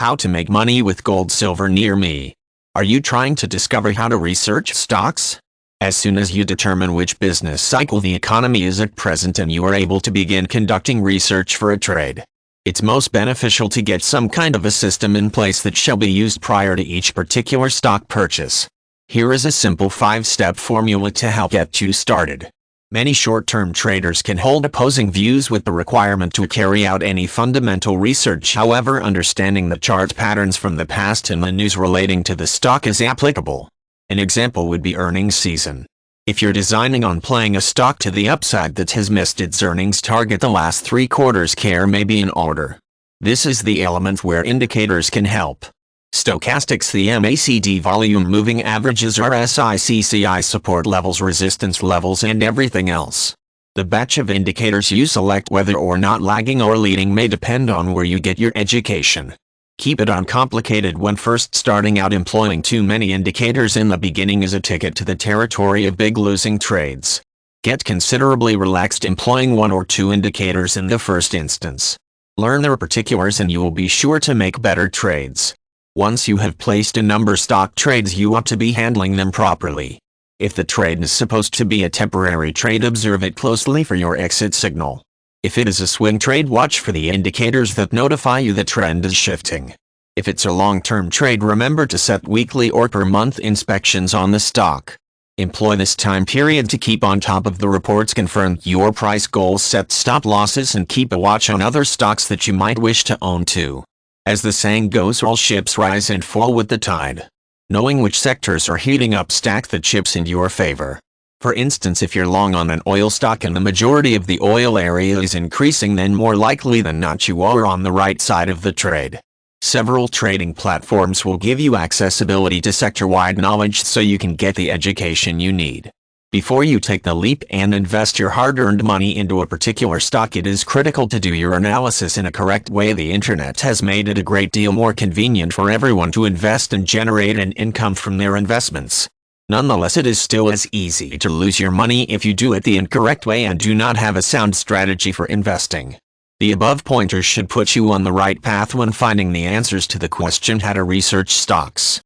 How to make money with gold silver near me. Are you trying to discover how to research stocks? As soon as you determine which business cycle the economy is at present and you are able to begin conducting research for a trade, it's most beneficial to get some kind of a system in place that shall be used prior to each particular stock purchase. Here is a simple 5-step formula to help get you started. Many short-term traders can hold opposing views with the requirement to carry out any fundamental research. However, understanding the chart patterns from the past and the news relating to the stock is applicable. An example would be earnings season. If you're designing on playing a stock to the upside that has missed its earnings target the last 3 quarters, care may be in order. This is the element where indicators can help. Stochastics, the MACD, volume moving averages, RSI, CCI, support levels, resistance levels, and everything else. The batch of indicators you select, whether or not lagging or leading, may depend on where you get your education. Keep it uncomplicated when first starting out. Employing too many indicators in the beginning is a ticket to the territory of big losing trades. Get considerably relaxed employing 1 or 2 indicators in the first instance. Learn their particulars and you will be sure to make better trades. Once you have placed a number of stock trades, you ought to be handling them properly. If the trade is supposed to be a temporary trade, observe it closely for your exit signal. If it is a swing trade, watch for the indicators that notify you the trend is shifting. If it's a long-term trade, remember to set weekly or per-month inspections on the stock. Employ this time period to keep on top of the reports, confirm your price goals, set stop losses, and keep a watch on other stocks that you might wish to own too. As the saying goes, all ships rise and fall with the tide. Knowing which sectors are heating up, stack the chips in your favor. For instance, if you're long on an oil stock and the majority of the oil area is increasing, then more likely than not you are on the right side of the trade. Several trading platforms will give you accessibility to sector-wide knowledge so you can get the education you need. Before you take the leap and invest your hard-earned money into a particular stock, it is critical to do your analysis in a correct way. The internet has made it a great deal more convenient for everyone to invest and generate an income from their investments. Nonetheless, it is still as easy to lose your money if you do it the incorrect way and do not have a sound strategy for investing. The above pointers should put you on the right path when finding the answers to the question how to research stocks.